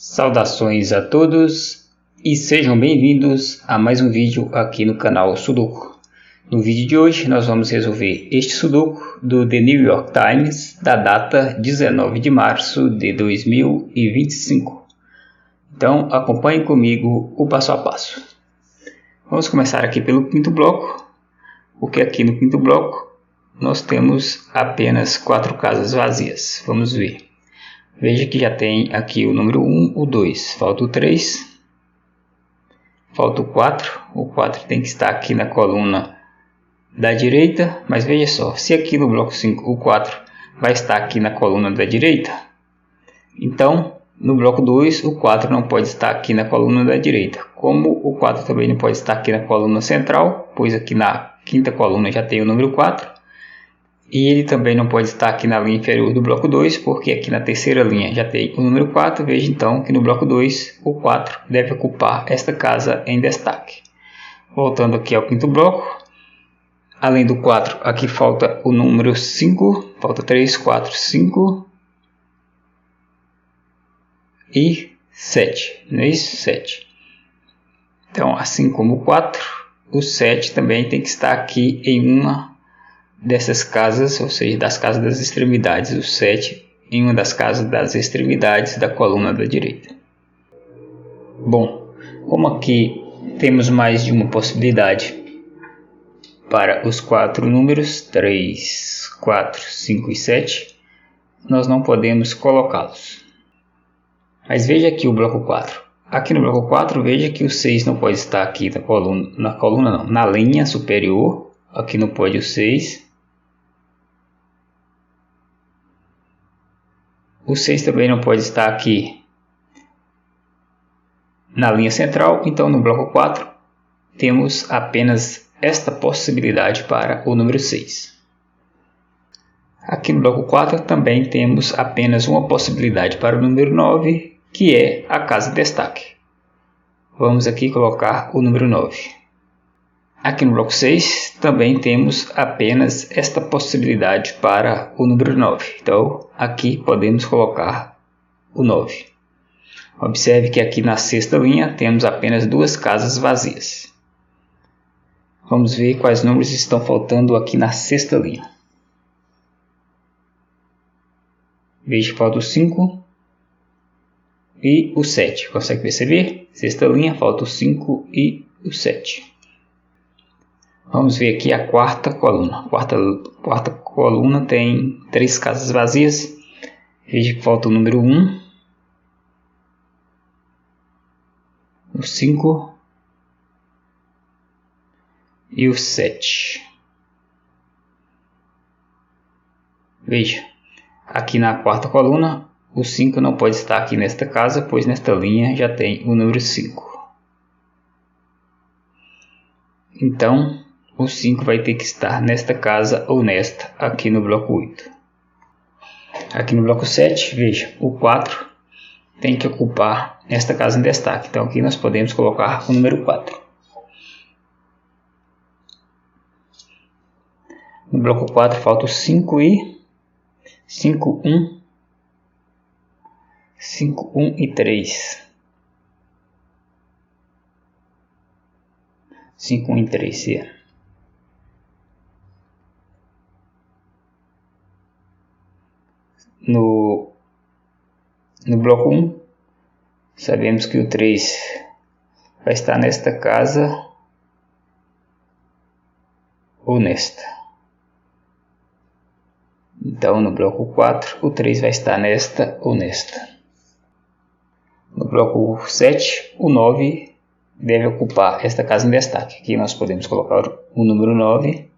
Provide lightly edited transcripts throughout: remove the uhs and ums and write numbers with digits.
Saudações a todos e sejam bem-vindos a mais um vídeo aqui no canal Sudoku. No vídeo de hoje nós vamos resolver este Sudoku do The New York Times da data 19 de março de 2025. Então acompanhe comigo o passo a passo. Vamos começar aqui pelo quinto bloco, porque aqui no quinto bloco nós temos apenas 4 casas vazias. Vamos ver. Veja que já tem aqui o número 1, o 2, falta o 3, falta o 4. O 4 tem que estar aqui na coluna da direita, mas veja só, se aqui no bloco 5 o 4 vai estar aqui na coluna da direita, então no bloco 2 o 4 não pode estar aqui na coluna da direita. Como o 4 também não pode estar aqui na coluna central, pois aqui na quinta coluna já tem o número 4. E ele também não pode estar aqui na linha inferior do bloco 2, porque aqui na terceira linha já tem o número 4. Veja então que no bloco 2 o 4 deve ocupar esta casa em destaque. Voltando aqui ao quinto bloco, além do 4, aqui falta o número 5, falta 3, 4, 5 e 7, não é isso? 7. Então, assim como o 4, o 7 também tem que estar aqui em uma dessas casas, ou seja, das casas das extremidades, o 7 em uma das casas das extremidades da coluna da direita. Bom, como aqui temos mais de uma possibilidade para os 4 números, 3, 4, 5 e 7, nós não podemos colocá-los. Mas veja aqui o bloco 4. Aqui no bloco 4, veja que o 6 não pode estar aqui na linha superior. Aqui não pode o 6. O 6 também não pode estar aqui na linha central, então no bloco 4 temos apenas esta possibilidade para o número 6. Aqui no bloco 4 também temos apenas uma possibilidade para o número 9, que é a casa de destaque. Vamos aqui colocar o número 9. Aqui no bloco 6 também temos apenas esta possibilidade para o número 9. Então aqui podemos colocar o 9. Observe que aqui na sexta linha temos apenas 2 casas vazias. Vamos ver quais números estão faltando aqui na sexta linha. Veja que falta o 5 e o 7. Consegue perceber? Sexta linha, falta o 5 e o 7. Vamos ver aqui a quarta coluna. A quarta coluna tem 3 casas vazias. Veja que falta o número 1, o 5 e o 7. Veja, aqui na quarta coluna, o 5 não pode estar aqui nesta casa, pois nesta linha já tem o número 5. Então, o 5 vai ter que estar nesta casa ou nesta, aqui no bloco 8. Aqui no bloco 7, veja, o 4 tem que ocupar esta casa em destaque. Então aqui nós podemos colocar o número 4. No bloco 4 falta o 5 e 5, 1, 5, 1 e 3. 5, 1 e 3, No bloco 1, sabemos que o 3 vai estar nesta casa ou nesta. Então, no bloco 4, o 3 vai estar nesta ou nesta. No bloco 7, o 9 deve ocupar esta casa em destaque. Aqui nós podemos colocar o número 9.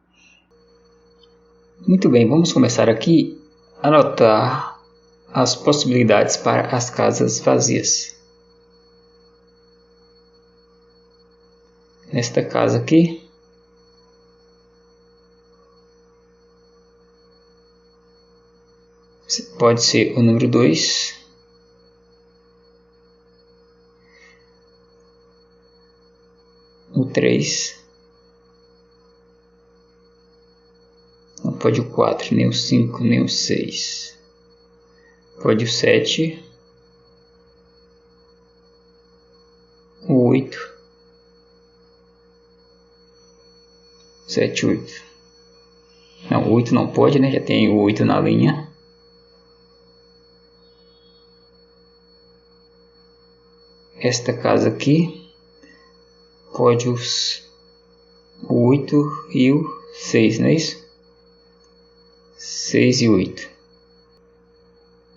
Muito bem, vamos começar aqui a anotar as possibilidades para as casas vazias. Nesta casa aqui, pode ser o número 2, o 3, não pode o 4, nem o 5, nem o 6. Pode o 7 7, 8. Não, 8 não pode, né? Já tem o 8 na linha. Esta casa aqui pode o 8 e o 6, não é isso? 6 e 8.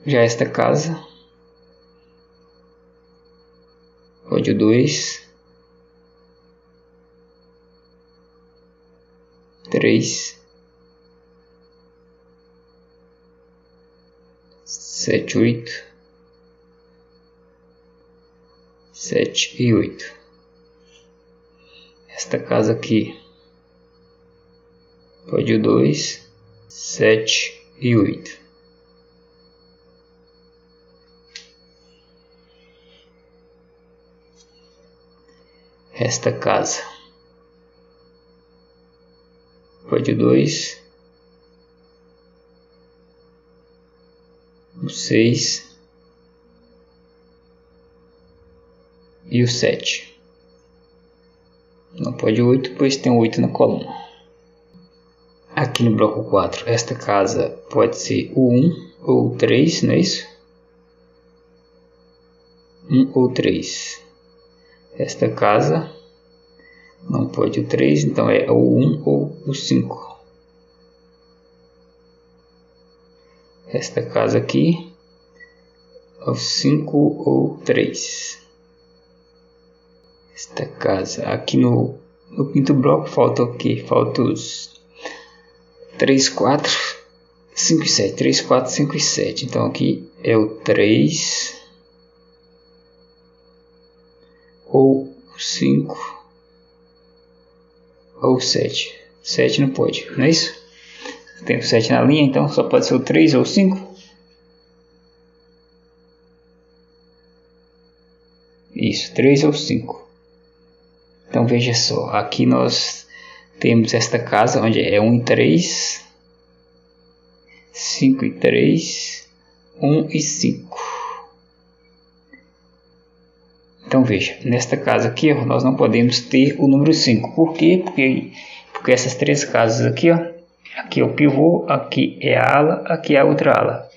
Já esta casa pode o 2, 3, 7, 8, 7 e 8. Esta casa aqui pode o 2, 7 e 8. Esta casa pode o 2, o 6 e o 7. Não pode o 8, pois tem o 8 na coluna. Aqui no bloco 4, esta casa pode ser o 1 ou o 3, não é isso? 1 ou 3. Esta casa não pode o 3, então é o 1 ou o 5. Esta casa aqui é o 5 ou 3. Esta casa aqui no quinto bloco falta o que? Falta os 3, 4, 5 e 7. 3, 4, 5 e 7. Então aqui é o 3 ou o 5 ou o 7. 7 não pode, não é isso? Tem o 7 na linha, então só pode ser o 3 ou o 5. Isso, 3 ou 5. Então veja só, aqui nós temos esta casa onde é 1 e 3, 5 e 3, 1 e 5. Então veja, nesta casa aqui ó, nós não podemos ter o número 5. Por quê? Porque essas três casas aqui, ó, aqui é o pivô, aqui é a ala, aqui é a outra ala.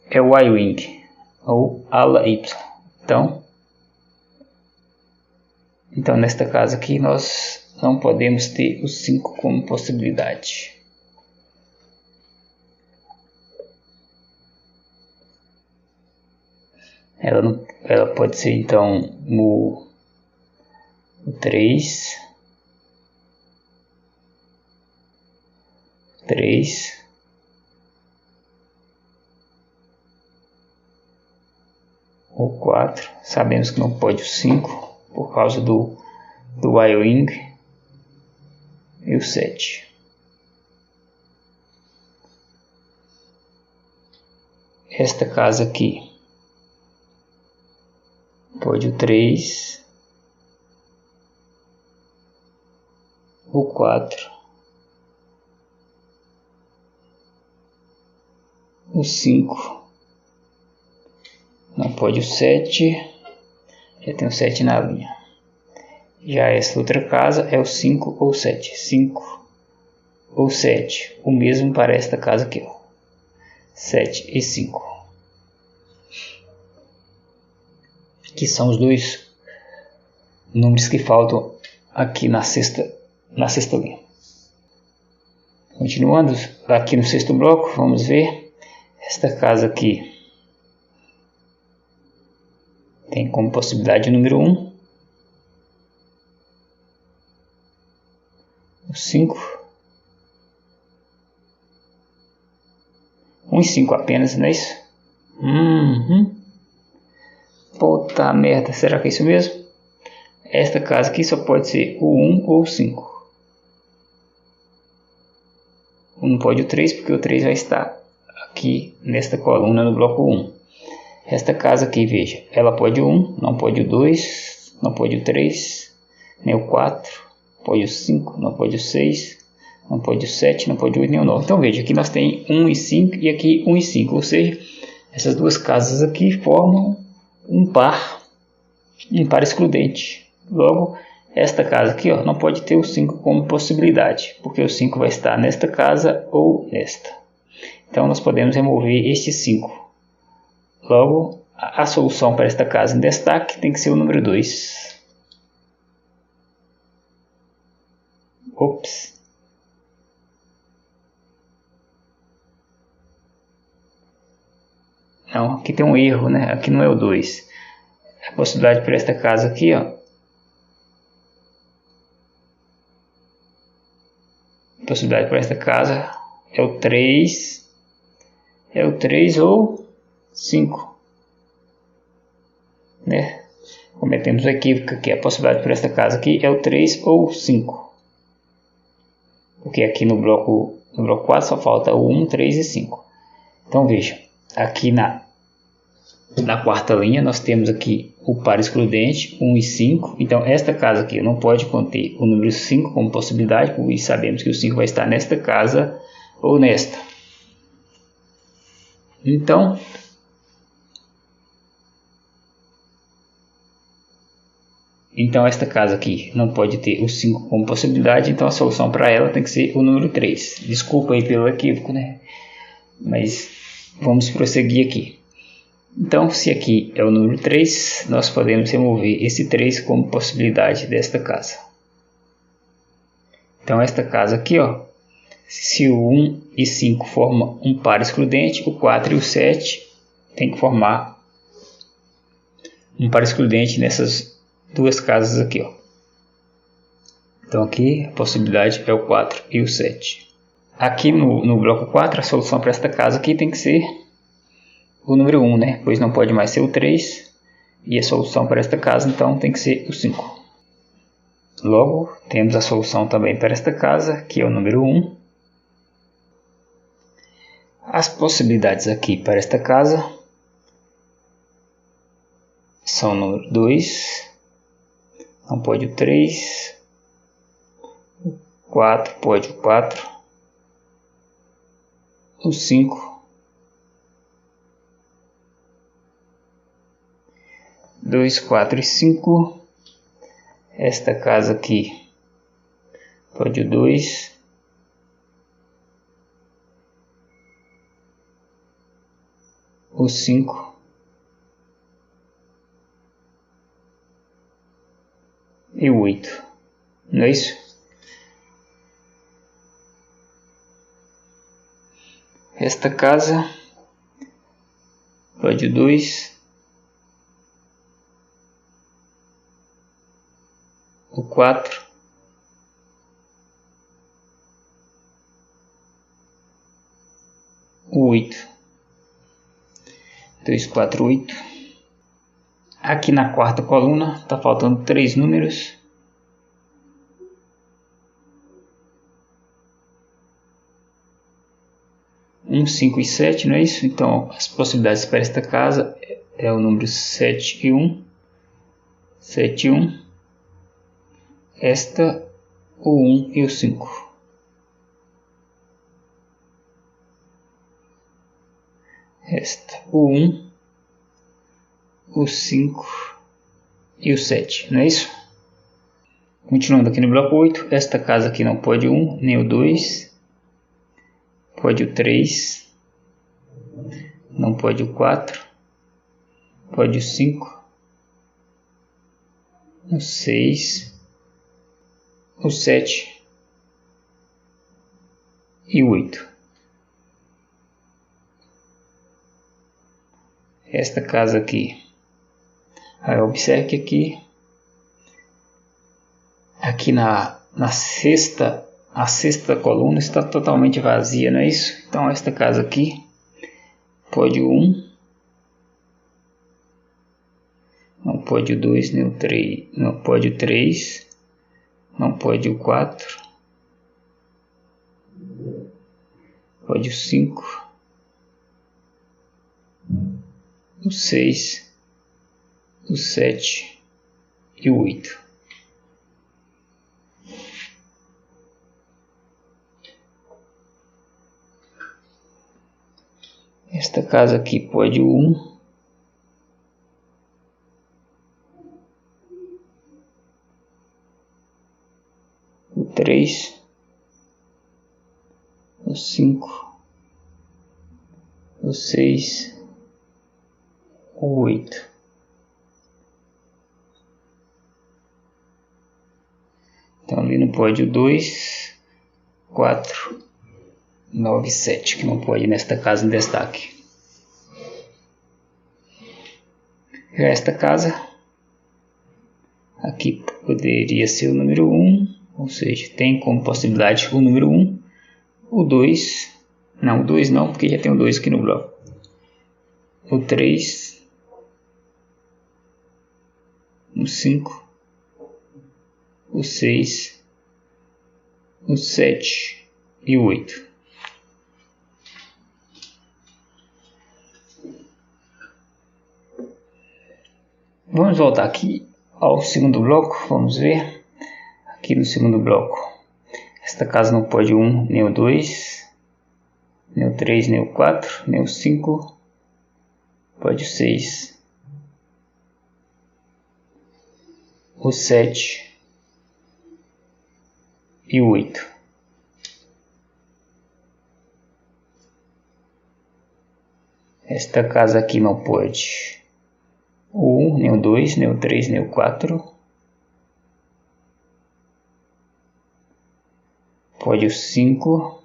É o Y-wing, ou ala Y. Então nesta casa aqui nós não podemos ter o 5 como possibilidade. Ela pode ser então o 3, 3, o 4, sabemos que não pode o 5 por causa do Y-wing, e o 7. Esta casa aqui pode o 3, o 4, o 5, não pode o 7, já tem o 7 na linha. Já essa outra casa é o 5 ou 7, 5 ou 7, o mesmo para esta casa aqui, ó. 7 e 5. Que são os dois números que faltam aqui na sexta linha. Continuando aqui no sexto bloco, vamos ver esta casa aqui. Tem como possibilidade o número 1, o 5, 1 e 5 apenas, não é isso? Puta merda, será que é isso mesmo? Esta casa aqui só pode ser o 1 ou o 5. Não pode o 3, porque o 3 vai estar aqui nesta coluna no bloco 1. Esta casa aqui, veja, ela pode o 1, não pode o 2, não pode o 3, nem o 4, pode o 5, não pode o 6, não pode o 7, não pode o 8, nem o 9. Então veja, aqui nós temos 1 e 5 e aqui 1 e 5, ou seja, essas duas casas aqui formam um par excludente. Logo, esta casa aqui, ó, não pode ter o 5 como possibilidade, porque o 5 vai estar nesta casa ou nesta. Então nós podemos remover este 5. Logo, a solução para esta casa em destaque tem que ser o número 2. Ops. Não, aqui tem um erro, né? Aqui não é o 2. A possibilidade para esta casa aqui, ó. A possibilidade para esta casa é o 3. É o 3 ou 5. Né? Cometemos um equívoco aqui. A possibilidade para esta casa aqui é o 3 ou 5. Porque aqui no bloco 4 só falta o 1, 3 e 5. Então veja, aqui na quarta linha nós temos aqui o par excludente 1 e 5. Então esta casa aqui não pode conter o número 5 como possibilidade, porque sabemos que o 5 vai estar nesta casa ou nesta. Então esta casa aqui não pode ter o 5 como possibilidade, então a solução para ela tem que ser o número 3. Desculpa aí pelo equívoco, né? Mas vamos prosseguir aqui. Então, se aqui é o número 3, nós podemos remover esse 3 como possibilidade desta casa. Então, esta casa aqui, ó, se o 1 e 5 formam um par excludente, o 4 e o 7 tem que formar um par excludente nessas duas casas aqui, ó. Então aqui a possibilidade é o 4 e o 7. Aqui no bloco 4, a solução para esta casa aqui tem que ser o número 1, né? Pois não pode mais ser o 3. E a solução para esta casa então tem que ser o 5. Logo, temos a solução também para esta casa, que é o número 1. As possibilidades aqui para esta casa são o número 2. Não pode o 3. 4 pode o 4. O 5. 2, 4 e 5. Esta casa aqui pode o 2. O 5. E o 8. Não é isso? Esta casa pode o 2, o 4, o 8. 2, 4, 8. Aqui na quarta coluna está faltando 3 números. Um, 5 e 7, não é isso? Então as possibilidades para esta casa é o número 7 e 1. 7 e 1. Esta, o 1 e o 5. Esta, o 1, o 5 e o 7, não é isso? Continuando aqui no bloco 8, esta casa aqui não pode o 1, nem o 2. Pode o 3, não pode o 4, pode o 5, o 6, o 7 e o 8. Esta casa aqui, observe que aqui na sexta, a sexta coluna está totalmente vazia, não é isso? Então esta casa aqui pode o 1, não pode o 2, nem o 3, não pode o 3, não pode o 4, pode o 5, o 6, o 7 e o 8. Esta casa aqui pode o 1, 3, o 5, o 6, o 8. Então ali não pode o 2, 4, 9, 7, que não pode nesta casa em destaque. Já esta casa, aqui poderia ser o número 1, ou seja, tem como possibilidade o número 1, o 2, não, o 2 não, porque já tem o 2 aqui no bloco, o 3, o 5, o 6, o 7 e o 8. Vamos voltar aqui ao segundo bloco, vamos ver. Aqui no segundo bloco, esta casa não pode o 1, nem o 2, nem o 3, nem o 4, nem o 5, pode o 6, o 7 e o 8. Esta casa aqui não pode o 1, nem o 2, nem o 3, nem o 4. Pode o 5.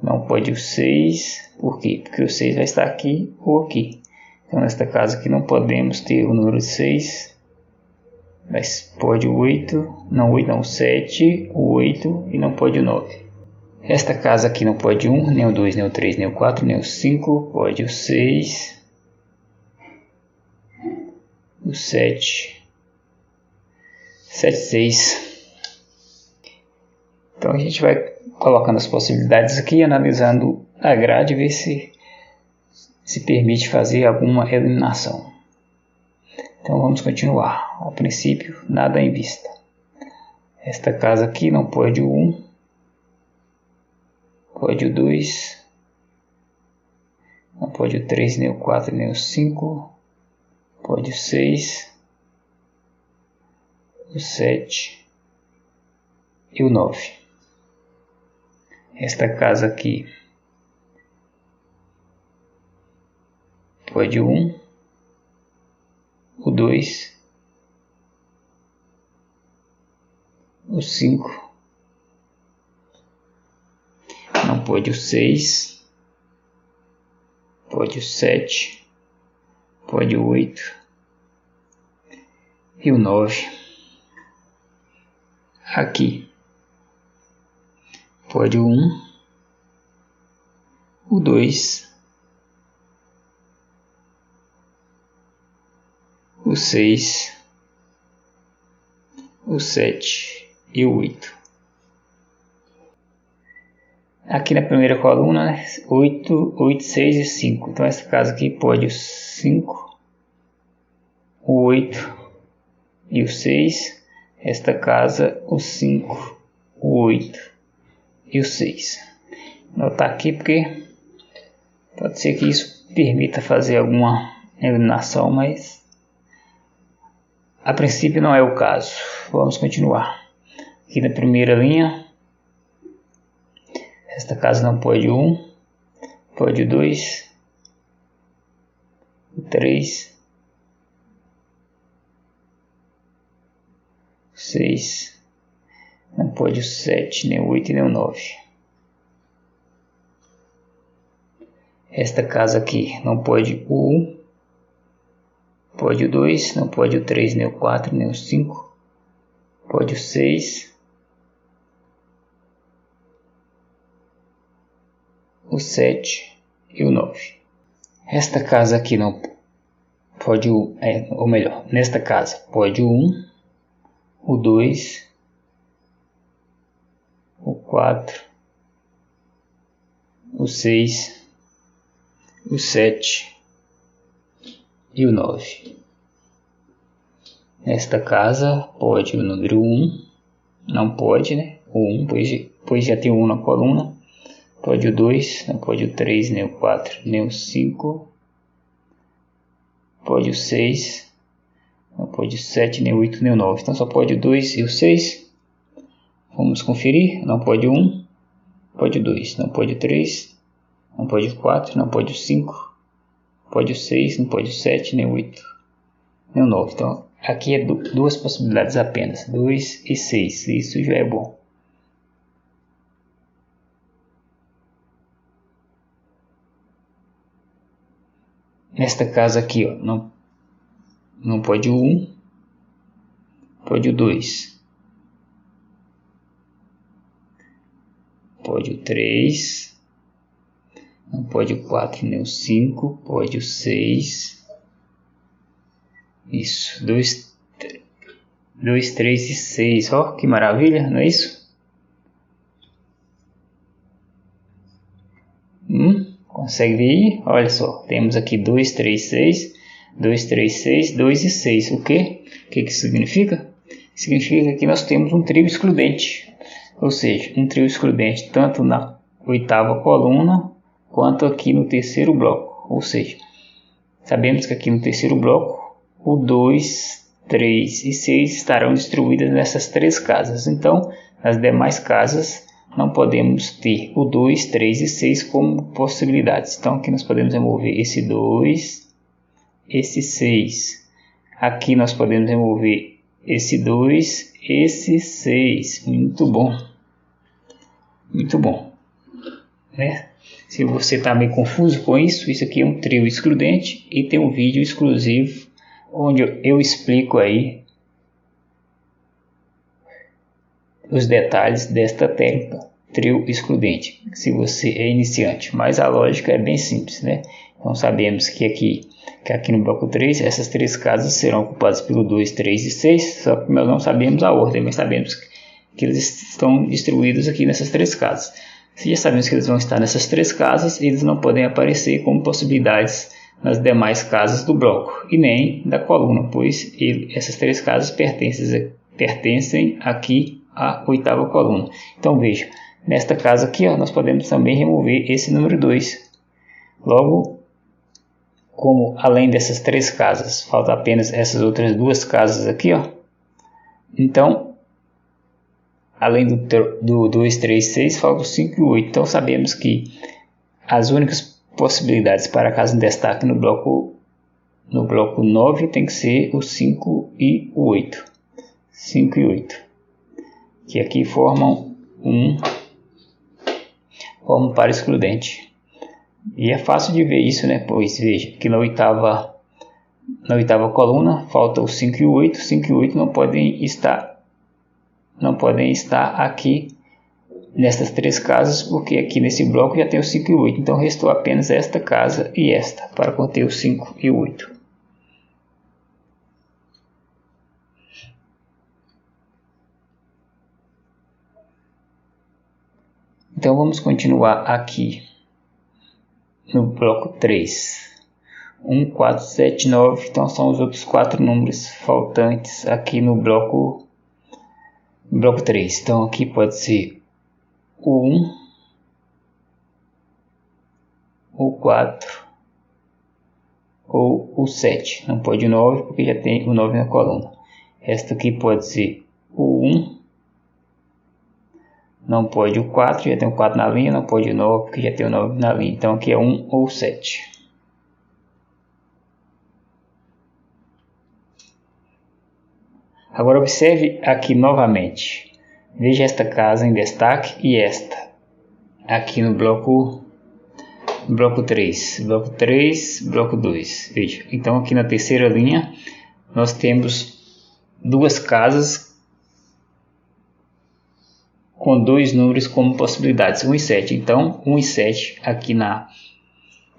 Não pode o 6. Por quê? Porque o 6 vai estar aqui ou aqui. Então nesta casa aqui não podemos ter o número 6. Mas pode o 8. Não, 8 não, o 7, o 8 e não pode o 9. Esta casa aqui não pode 1, nem o 2, nem o 3, nem o 4, nem o 5. Pode o 6. O 7, 6. Então a gente vai colocando as possibilidades aqui, analisando a grade, ver se permite fazer alguma eliminação. Então vamos continuar. A princípio, nada em vista. Esta casa aqui não pode o 1, pode o 2, não pode o 3, nem o 4, nem o 5. Pode o 6, o 7 e o 9. Esta casa aqui pode o 1, o 2, o 5, não pode o 6, pode o 7, pode o 8 e o 9. Aqui pode o 1, o 2, o 6, o 7 e o 8. Aqui na primeira coluna, né? 8, 6 e 5. Então essa casa aqui pode o 5, o 8 e o 6. Esta casa o 5, o 8 e o 6. Vou notar aqui porque pode ser que isso permita fazer alguma eliminação, mas a princípio não é o caso. Vamos continuar. Aqui na primeira linha, esta casa não pode o 1, pode o 2, o 3, o 6, não pode o 7, nem o 8 nem o 9. Esta casa aqui não pode o 1, pode o 2, não pode o 3, nem o 4, nem o 5, pode o 6, o 7 e o 9. Esta casa aqui não pode o... ou melhor, nesta casa pode o 1, o 2, o 4, o 6, o 7 e o 9. Nesta casa pode o número 1, não pode, né? O 1, pois já tem o 1 na coluna. Pode o 2, não pode o 3, nem o 4, nem o 5. Pode o 6, não pode o 7, nem o 8, nem o 9. Então só pode o 2 e o 6. Vamos conferir. Não pode o 1, pode o 2, não pode o 3, não pode o 4, não pode o 5, pode o 6, não pode o 7, nem o 8, nem o 9. Então aqui é duas possibilidades apenas, 2 e 6, isso já é bom. Nesta casa aqui, ó, não pode o 1, pode o 2, pode o 3, não pode o 4 nem o 5, pode o 6, isso, 2, 3 e 6, ó, que maravilha, não é isso? Consegue ver aí? Olha só, temos aqui 2, 3, 6, 2, 3, 6, 2 e 6, o que? O que isso significa? Significa que nós temos um trio excludente, ou seja, um trio excludente tanto na oitava coluna quanto aqui no terceiro bloco, ou seja, sabemos que aqui no terceiro bloco o 2, 3 e 6 estarão distribuídas nessas três casas, então nas demais casas não podemos ter o 2, 3 e 6 como possibilidades, então aqui nós podemos remover esse 2, esse 6, aqui nós podemos remover esse 2, esse 6, muito bom, né? Se você está meio confuso com isso, isso aqui é um trio excludente e tem um vídeo exclusivo onde eu explico aí os detalhes desta técnica, trio excludente, se você é iniciante, mas a lógica é bem simples, né? Então sabemos que aqui no bloco 3, essas três casas serão ocupadas pelo 2, 3 e 6, só que nós não sabemos a ordem, mas sabemos que eles estão distribuídos aqui nessas três casas. Se já sabemos que eles vão estar nessas três casas, eles não podem aparecer como possibilidades nas demais casas do bloco, e nem da coluna, pois essas três casas pertencem aqui à oitava coluna. Então veja, nesta casa aqui, ó, nós podemos também remover esse número 2. Logo, como além dessas três casas, falta apenas essas outras duas casas aqui, ó, então além do 2, 3, 6, falta o 5 e o 8. Então sabemos que as únicas possibilidades para a casa em destaque no bloco 9 tem que ser o 5 e o 8. 5 e 8. Que aqui formam um par excludente. E é fácil de ver isso, né? Pois veja que na oitava coluna falta o 5 e o 8. 5 e 8 não podem estar aqui nestas três casas, porque aqui nesse bloco já tem o 5 e o 8, então restou apenas esta casa e esta para conter o 5 e o 8. Então vamos continuar aqui no bloco 3. 1, 4, 7, 9, então são os outros 4 números faltantes aqui no bloco 3. Então aqui pode ser o 1, o 4 ou o 7. Não pode o 9 porque já tem o 9 na coluna. Esta aqui pode ser o 1, não pode o 4, já tem o 4 na linha, não pode o 9 porque já tem o 9 na linha. Então aqui é 1 ou 7. Agora observe aqui novamente. Veja esta casa em destaque e esta aqui no bloco 3. Bloco 3, bloco 2. Veja. Então aqui na terceira linha nós temos duas casas com dois números como possibilidades, 1 e 7. Então 1 e 7 aqui na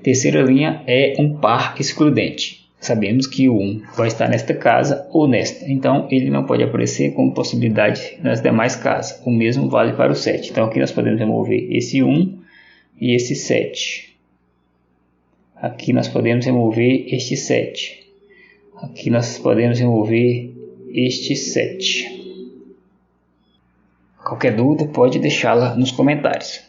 terceira linha é um par excludente. Sabemos que o 1 vai estar nesta casa ou nesta, então ele não pode aparecer como possibilidade nas demais casas. O mesmo vale para o 7. Então aqui nós podemos remover esse 1 e esse 7. Aqui nós podemos remover este 7. Aqui nós podemos remover este 7. Qualquer dúvida pode deixá-la nos comentários.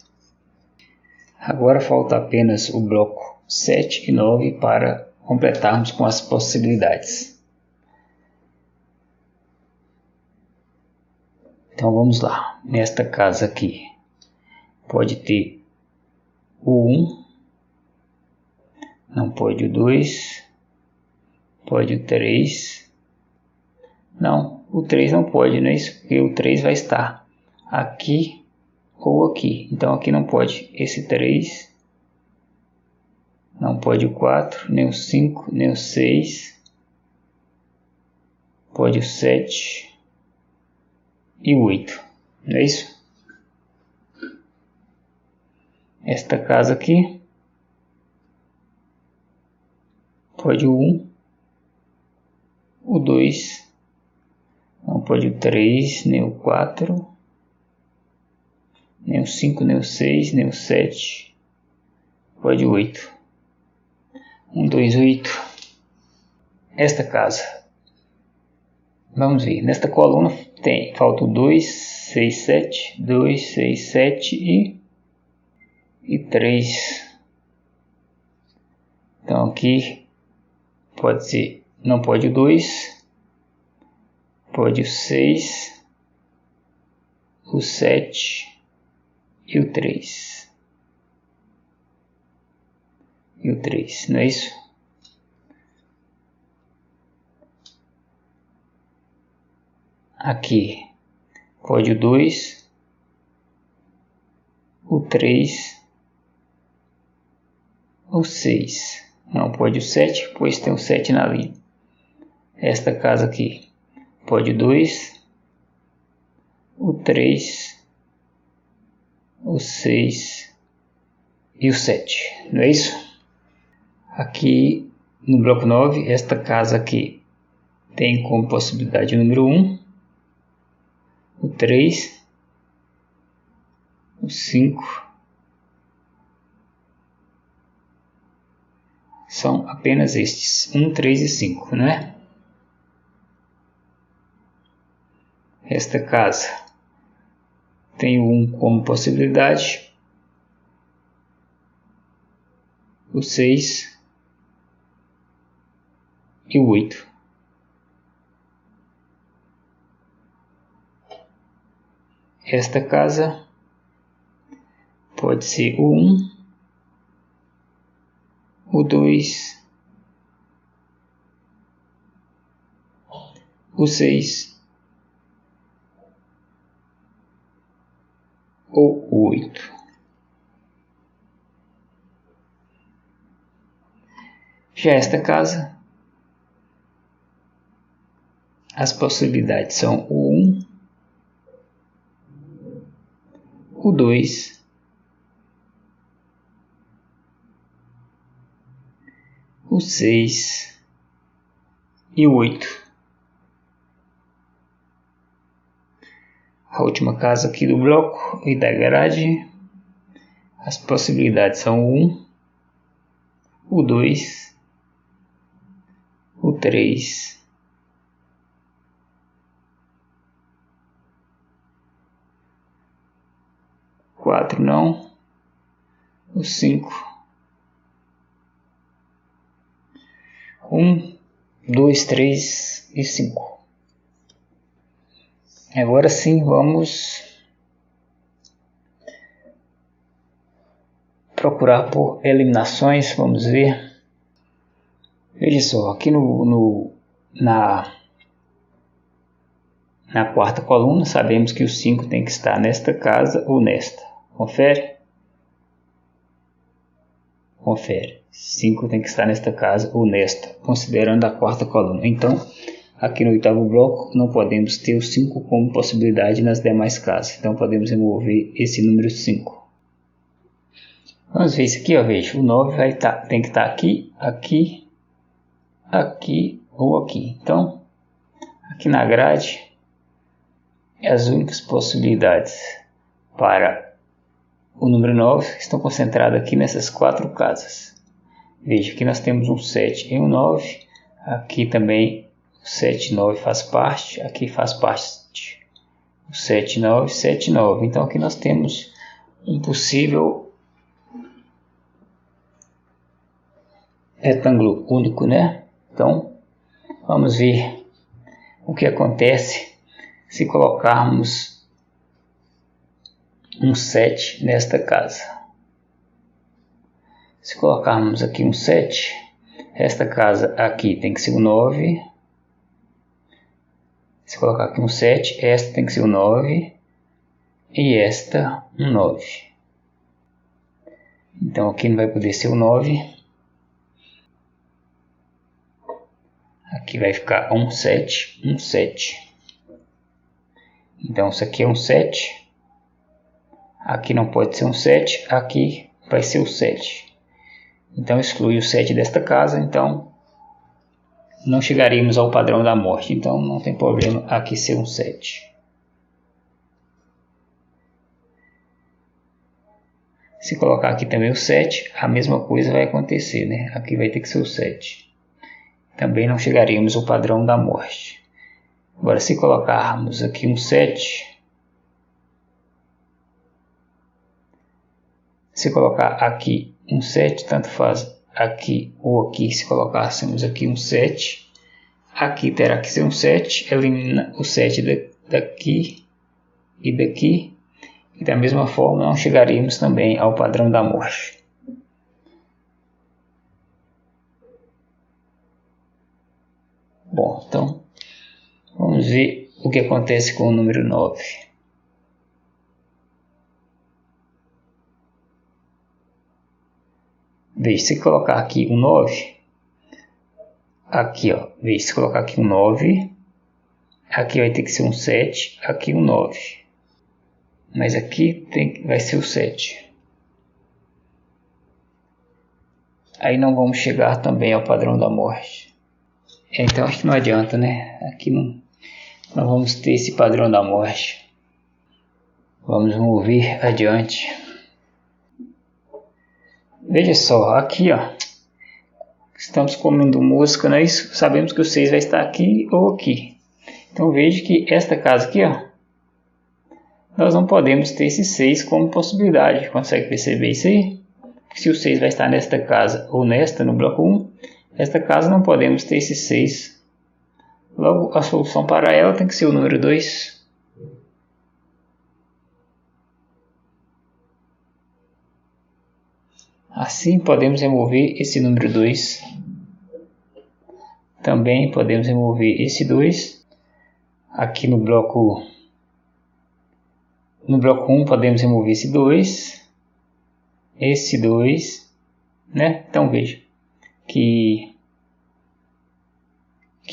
Agora falta apenas o bloco 7 e 9 para completarmos com as possibilidades. Então vamos lá, nesta casa aqui pode ter o 1, não pode o 2, pode o 3, não, o 3 não pode, não é isso? Porque o 3 vai estar aqui ou aqui, então aqui não pode esse 3, não pode o 4, nem o 5, nem o 6, pode o 7 e o 8, não é isso? Esta casa aqui pode o 1, o 2, não pode o 3, nem o 4, nem o 5, nem o 6, nem o 7, pode o 8. 1, 2, 8. Esta casa, vamos ver, nesta coluna falta o 2, 6, 7, 2, 6, 7 e 3. Então aqui pode ser, não pode o 2, pode o 6, o 7 e o 3. E o 3, não é isso? Aqui pode o 2, o 3, o 6. Não pode o 7, pois tem o 7 na linha. Esta casa aqui pode o 2, o 3, o 6 e o 7, não é isso? Aqui no bloco 9, esta casa aqui tem como possibilidade o número 1, o 3, o 5, são apenas estes, 1, 3 e 5, não é? Esta casa tem o 1 como possibilidade, o 6 e o 8. Esta casa pode ser o 1, o 2, o 6 ou o 8. Já esta casa, as possibilidades são o 1, o 2, o 6 e o 8. A última casa aqui do bloco e da garagem, as possibilidades são o 1, o 2, o 3, o 4 não, o 5, 1, 2, 3 e 5. Agora sim, vamos procurar por eliminações, vamos ver. Veja só, aqui na quarta coluna, sabemos que o 5 tem que estar nesta casa ou nesta. Confere? Confere. 5 tem que estar nesta casa ou nesta, considerando a quarta coluna. Então, aqui no oitavo bloco, não podemos ter o 5 como possibilidade nas demais casas. Então, podemos remover esse número 5. Vamos ver isso aqui, ó, veja. O 9 tem que estar aqui, aqui, aqui ou aqui. Então, aqui na grade, as únicas possibilidades para o número 9 estão concentradas aqui nessas 4 casas. Veja, aqui nós temos um 7 e um 9. Aqui também o 7 e 9 faz parte. Aqui faz parte o 7 e 9, 7 e 9. Então aqui nós temos um possível retângulo único, né? Então vamos ver o que acontece se colocarmos um 7 nesta casa. Se colocarmos aqui um 7, esta casa aqui tem que ser o 9. Se colocar aqui um 7, esta tem que ser o 9 e esta um 9. Então aqui não vai poder ser o 9. Aqui vai ficar um 7, um 7. Então isso aqui é um 7. Aqui não pode ser um 7, aqui vai ser o 7. Então exclui o 7 desta casa, então não chegaríamos ao padrão da morte. Então não tem problema aqui ser um 7. Se colocar aqui também o 7, a mesma coisa vai acontecer, né? Aqui vai ter que ser o 7. Também não chegaríamos ao padrão da morte. Agora, se colocarmos aqui um 7, se colocar aqui um 7, tanto faz aqui ou aqui, se colocássemos aqui um 7, aqui terá que ser um 7, elimina o 7 daqui e daqui, e da mesma forma não chegaríamos também ao padrão da morte. Bom, então vamos ver o que acontece com o número 9. Veja, se colocar aqui um 9, aqui ó, veja, se colocar aqui um 9, aqui vai ter que ser um 7, aqui um 9. Mas aqui vai ser o 7. Aí não vamos chegar também ao padrão da morte. Então acho que não adianta, né? Aqui não vamos ter esse padrão da morte. Vamos mover adiante. Veja só, aqui ó, estamos comendo mosca, não é isso? Sabemos que o 6 vai estar aqui ou aqui. Então veja que esta casa aqui ó, nós não podemos ter esse 6 como possibilidade. Consegue perceber isso aí? Se o 6 vai estar nesta casa ou nesta, no bloco 1, esta casa não podemos ter esse 6. Logo, a solução para ela tem que ser o número 2. Assim, podemos remover esse número 2. Também podemos remover esse 2. Aqui no bloco 1 podemos remover esse 2. Esse 2, né? Então veja que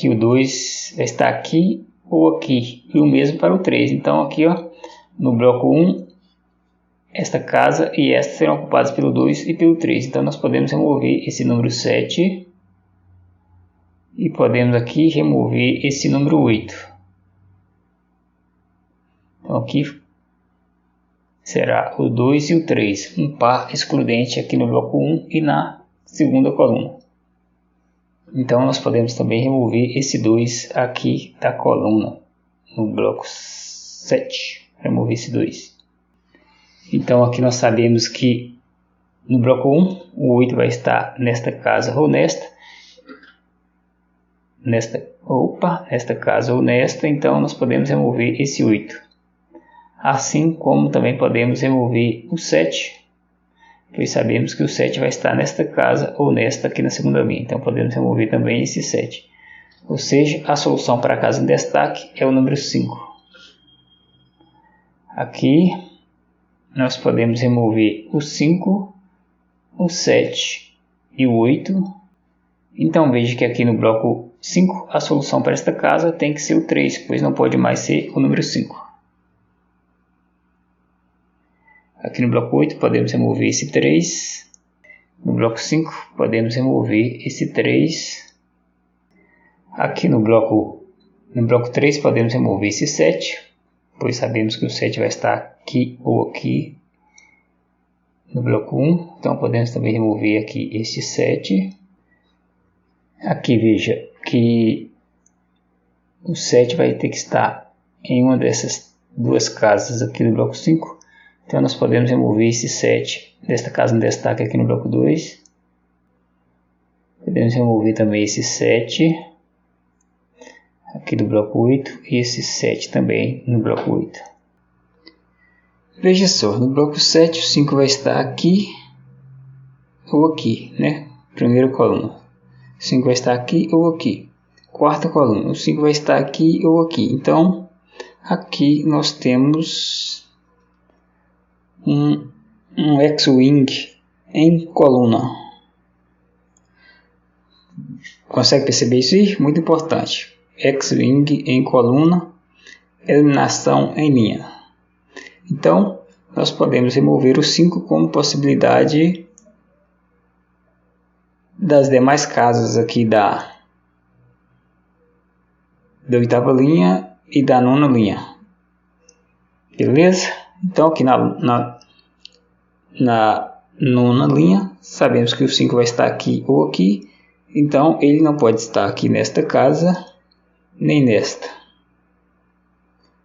o 2 vai estar aqui ou aqui, e o mesmo para o 3. Então aqui ó, no bloco 1, esta casa e esta serão ocupadas pelo 2 e pelo 3. Então nós podemos remover esse número 7 e podemos aqui remover esse número 8. Então aqui será o 2 e o 3, um par excludente aqui no bloco 1 e na segunda coluna. Então nós podemos também remover esse 2 aqui da coluna, no bloco 7, remover esse 2. Então aqui nós sabemos que no bloco 1, o 8 vai estar nesta casa ou nesta casa ou nesta, então nós podemos remover esse 8. Assim como também podemos remover o 7, pois sabemos que o 7 vai estar nesta casa ou nesta aqui na segunda linha. Então podemos remover também esse 7. Ou seja, a solução para a casa em destaque é o número 5. Aqui nós podemos remover o 5, o 7 e o 8. Então veja que aqui no bloco 5 a solução para esta casa tem que ser o 3, pois não pode mais ser o número 5. Aqui no bloco 8 podemos remover esse 3. No bloco 5 podemos remover esse 3. Aqui no bloco 3 podemos remover esse 7, pois sabemos que o 7 vai estar aqui ou aqui no bloco 1. Então podemos também remover aqui esse 7. Aqui veja que o 7 vai ter que estar em uma dessas duas casas aqui do bloco 5. Então nós podemos remover esse 7 desta casa em destaque aqui no bloco 2. Podemos remover também esse 7 aqui do bloco 8 e esse 7 também no bloco 8. Veja só, no bloco 7 o 5 vai estar aqui ou aqui, né? Primeira coluna. O 5 vai estar aqui ou aqui. Quarta coluna, o 5 vai estar aqui ou aqui. Então, aqui nós temos um X-Wing em coluna. Consegue perceber isso aí? Muito importante. X-Wing em coluna, eliminação em linha. Então, nós podemos remover o 5 como possibilidade das demais casas aqui da oitava linha e da nona linha. Beleza? Então, aqui na nona linha, sabemos que o 5 vai estar aqui ou aqui. Então, ele não pode estar aqui nesta casa, nem nesta.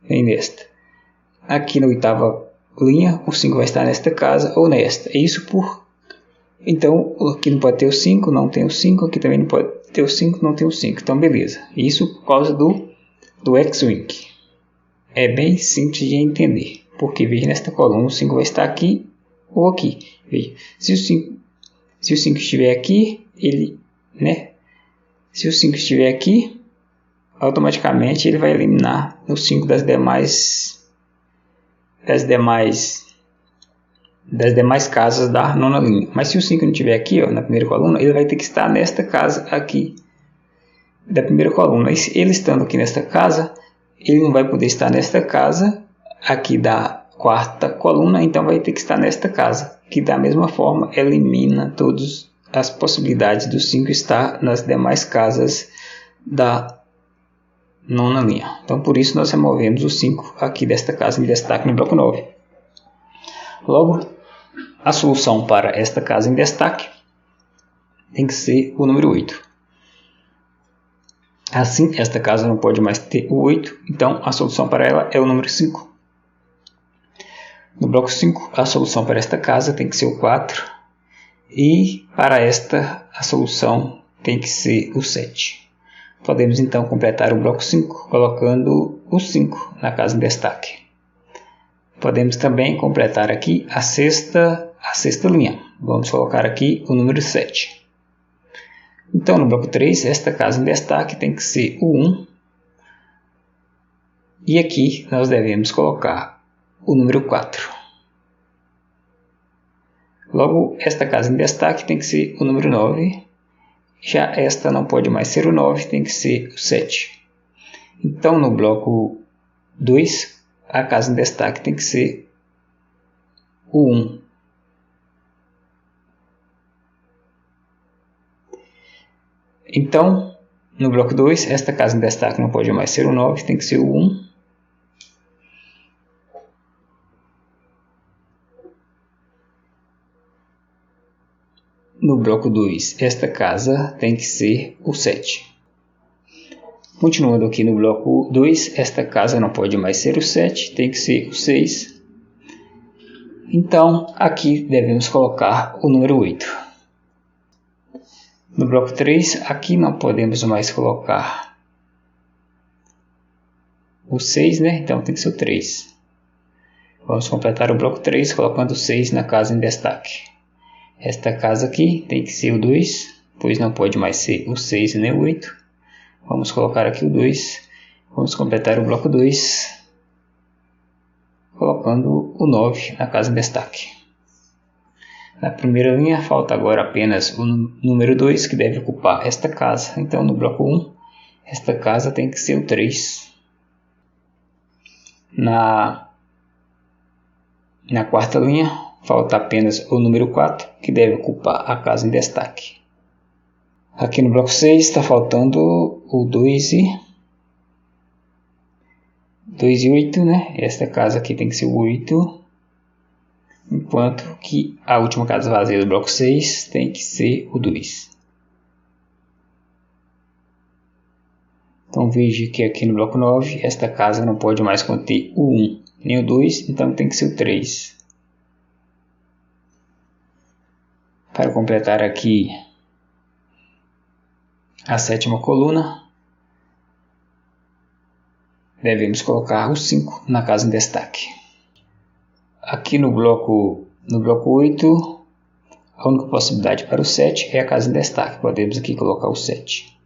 Nem nesta. Aqui na oitava linha, o 5 vai estar nesta casa ou nesta. Isso por... Então, aqui não pode ter o 5, não tem o 5. Aqui também não pode ter o 5, não tem o 5. Então, beleza. Isso por causa do X-Wing. É bem simples de entender. Porque, veja, nesta coluna, o 5 vai estar aqui ou aqui. Veja, se o 5 estiver aqui, ele... né? Se o 5 estiver aqui, automaticamente ele vai eliminar o 5 das demais casas da nona linha. Mas se o 5 não estiver aqui, ó, na primeira coluna, ele vai ter que estar nesta casa aqui da primeira coluna. E ele estando aqui nesta casa, ele não vai poder estar nesta casa aqui da quarta coluna, então vai ter que estar nesta casa, que da mesma forma elimina todas as possibilidades do 5 estar nas demais casas da nona linha. Então, por isso, nós removemos o 5 aqui desta casa em destaque no bloco 9. Logo, a solução para esta casa em destaque tem que ser o número 8. Assim, esta casa não pode mais ter o 8, então a solução para ela é o número 5. No bloco 5, a solução para esta casa tem que ser o 4. E para esta, a solução tem que ser o 7. Podemos então completar o bloco 5, colocando o 5 na casa em destaque. Podemos também completar aqui a sexta linha. Vamos colocar aqui o número 7. Então, no bloco 3, esta casa em destaque tem que ser o 1. E aqui nós devemos colocar o número 4. Logo, esta casa em destaque tem que ser o número 9. Já esta não pode mais ser o 9, tem que ser o 7. Então, no bloco 2, a casa em destaque tem que ser o 1. Então, no bloco 2, esta casa em destaque não pode mais ser o 9, tem que ser o 1. No bloco 2, esta casa tem que ser o 7. Continuando aqui no bloco 2, esta casa não pode mais ser o 7, tem que ser o 6. Então, aqui devemos colocar o número 8. No bloco 3, aqui não podemos mais colocar o 6, né? Então tem que ser o 3. Vamos completar o bloco 3 colocando o 6 na casa em destaque. Esta casa aqui tem que ser o 2, pois não pode mais ser o 6 nem o 8. Vamos colocar aqui o 2. Vamos completar o bloco 2, colocando o 9 na casa em destaque. Na primeira linha, falta agora apenas o número 2, que deve ocupar esta casa. Então, no bloco 1, esta casa tem que ser o 3. Na quarta linha, falta apenas o número 4, que deve ocupar a casa em destaque. Aqui no bloco 6 está faltando o 2 e 8, né? Esta casa aqui tem que ser o 8. Enquanto que a última casa vazia do bloco 6 tem que ser o 2. Então veja que aqui no bloco 9, esta casa não pode mais conter o 1 nem o 2, então tem que ser o 3. Para completar aqui a sétima coluna, devemos colocar o 5 na casa em destaque. Aqui no bloco 8, a única possibilidade para o 7 é a casa em destaque. Podemos aqui colocar o 7.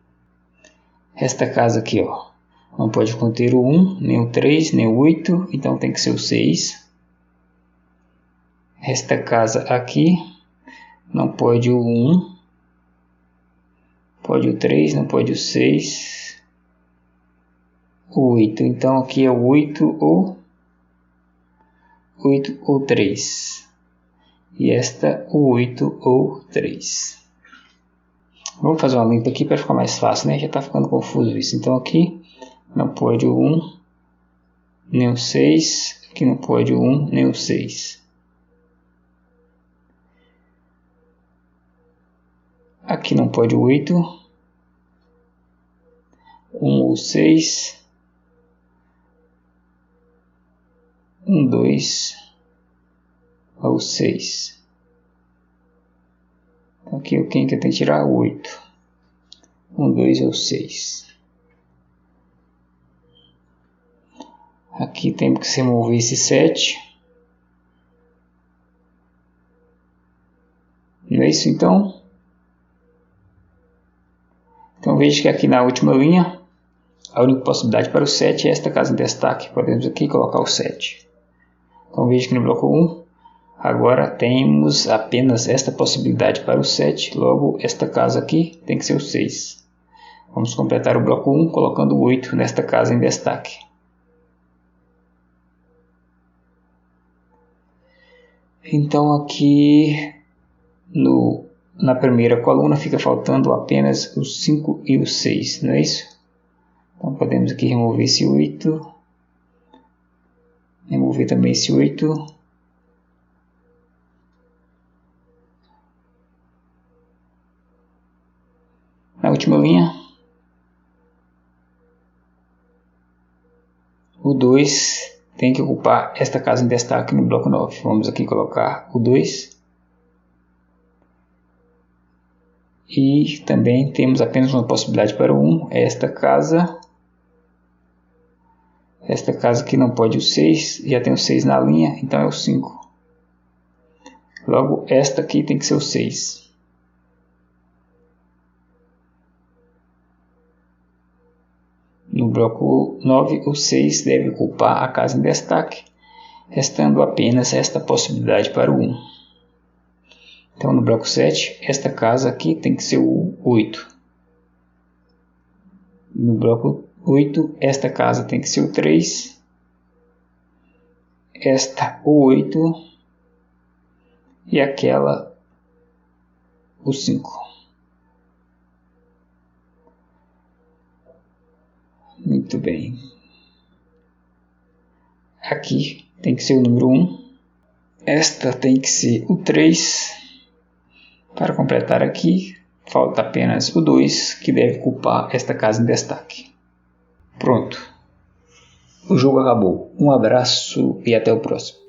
Esta casa aqui, ó, não pode conter o 1, nem o 3, nem o 8, então tem que ser o 6. Esta casa aqui não pode o 1, pode o 3, não pode o 6, o 8. Então aqui é o 8 ou 3. E esta o 8 ou 3. Vamos fazer uma limpa aqui para ficar mais fácil, né? Já está ficando confuso isso. Então aqui não pode o 1, nem o 6. Aqui não pode o 1, nem o 6. Aqui não pode o 8, 1 ou 6, 1, 2 ou 6. Então aqui eu tenho que tirar o 8, 1, 2 ou 6. Aqui temos que remover esse 7. Não é isso então? Então veja que aqui na última linha, a única possibilidade para o 7 é esta casa em destaque. Podemos aqui colocar o 7. Então veja que no bloco 1, agora temos apenas esta possibilidade para o 7. Logo, esta casa aqui tem que ser o 6. Vamos completar o bloco 1 colocando o 8 nesta casa em destaque. Então aqui na primeira coluna fica faltando apenas o 5 e o 6, não é isso? Então podemos aqui remover esse 8, remover também esse 8, na última linha, o 2 tem que ocupar esta casa em destaque no bloco 9. Vamos aqui colocar o 2. E também temos apenas uma possibilidade para o 1, é esta casa. Esta casa aqui não pode o 6, já tem o 6 na linha, então é o 5. Logo, esta aqui tem que ser o 6. No bloco 9, o 6 deve ocupar a casa em destaque, restando apenas esta possibilidade para o 1. Então no bloco 7, esta casa aqui tem que ser o 8. No bloco 8, esta casa tem que ser o 3. Esta o 8. E aquela o 5. Muito bem. Aqui tem que ser o número 1. Esta tem que ser o 3. Para completar aqui, falta apenas o 2, que deve ocupar esta casa em destaque. Pronto. O jogo acabou. Um abraço e até o próximo.